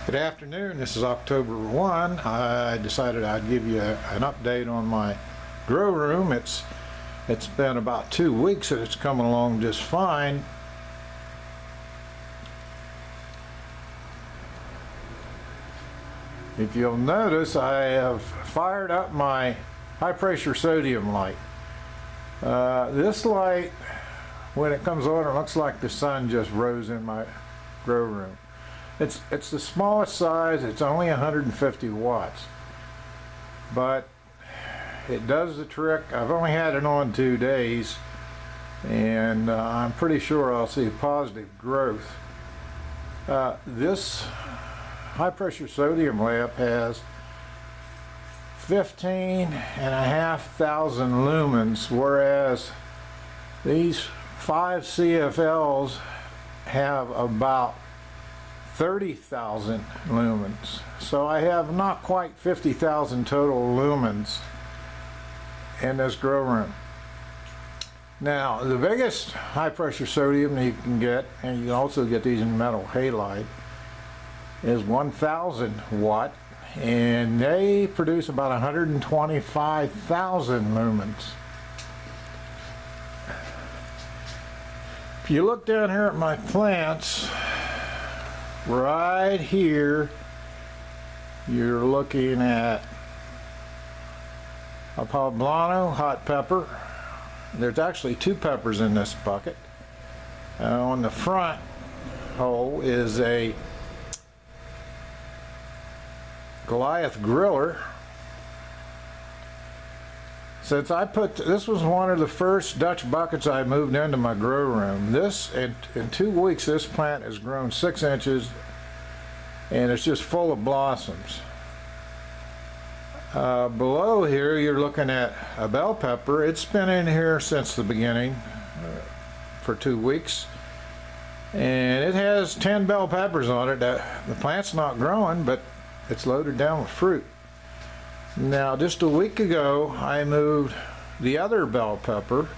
Good afternoon. This is October 1. I decided I'd give you an update on my grow room. It's been about 2 weeks and it's coming along just fine. If you'll notice, I have fired up my high pressure sodium light. This light, when it comes on, it looks like the sun just rose in my grow room. It's the smallest size. It's only 150 watts, but it does the trick. I've only had it on 2 days, and I'm pretty sure I'll see positive growth. This high pressure sodium lamp has 15,500 lumens, whereas these 5 CFLs have about 30,000 lumens. So I have not quite 50,000 total lumens in this grow room. Now, the biggest high pressure sodium you can get, and you can also get these in metal halide, is 1,000 watt, and they produce about 125,000 lumens. If you look down here at my plants, right here, you're looking at a poblano hot pepper. There's actually 2 peppers in this bucket. On the front hole is a Goliath griller. Since this was one of the first Dutch buckets I moved into my grow room. This, in 2 weeks, this plant has grown 6 inches and it's just full of blossoms. Below here you're looking at a bell pepper. It's been in here since the beginning for 2 weeks, and it has 10 bell peppers on it. The plant's not growing, but it's loaded down with fruit. Now, just a week ago, I moved the other bell pepper,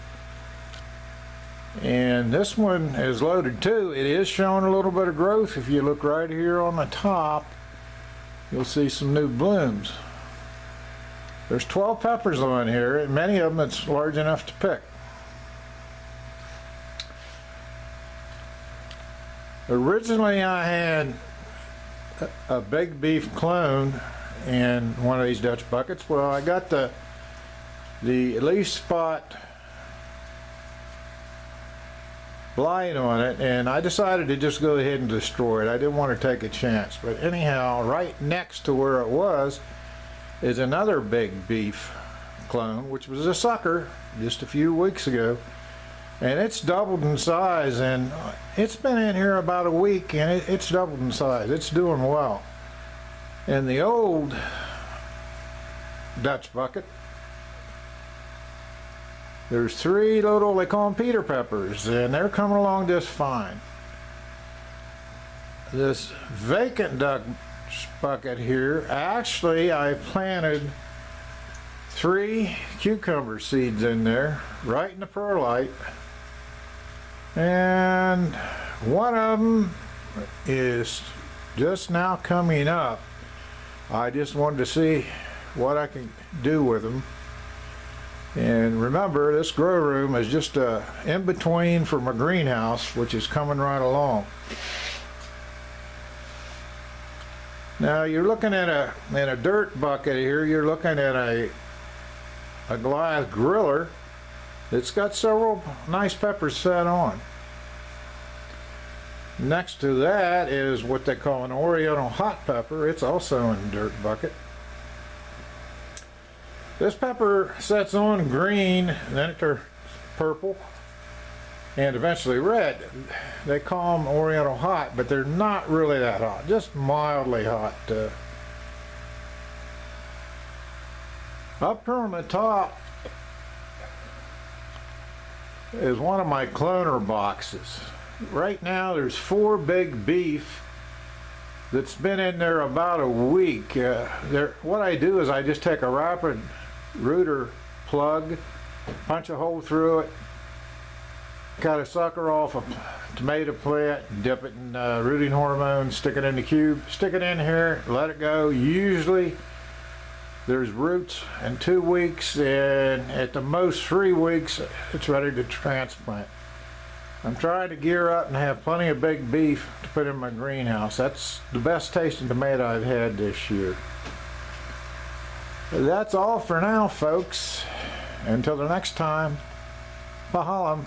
and this one is loaded too. It is showing a little bit of growth. If you look right here on the top, you'll see some new blooms. There's 12 peppers on here, and many of them it's large enough to pick. Originally, I had a big beef clone in one of these Dutch buckets. Well, I got the leaf spot blight on it, and I decided to just go ahead and destroy it. I didn't want to take a chance. But anyhow, right next to where it was is another big beef clone, which was a sucker just a few weeks ago, and it's doubled in size, and it's been in here about a week, and it's doubled in size. It's doing well. In the old Dutch bucket, there's 3 little, they call them Peter peppers, and they're coming along just fine. This vacant Dutch bucket here, actually I planted 3 cucumber seeds in there, right in the perlite, and one of them is just now coming up. I just wanted to see what I can do with them. And remember, this grow room is just in between for my greenhouse, which is coming right along. Now you're looking at in a dirt bucket here, you're looking at a Goliath griller that's got several nice peppers set on. Next to that is what they call an Oriental hot pepper. It's also in a dirt bucket. This pepper sets on green, then it turns purple, and eventually red. They call them Oriental hot, but they're not really that hot, just mildly hot. Up here on the top is one of my cloner boxes. Right now there's 4 big beef that's been in there about a week. What I do is I just take a rapid rooter plug, punch a hole through it, cut a sucker off a tomato plant, dip it in rooting hormone, stick it in the cube, stick it in here, let it go. Usually there's roots in 2 weeks, and at the most 3 weeks it's ready to transplant. I'm trying to gear up and have plenty of big beef to put in my greenhouse. That's the best tasting tomato I've had this year. That's all for now, folks. Until the next time, pahalam.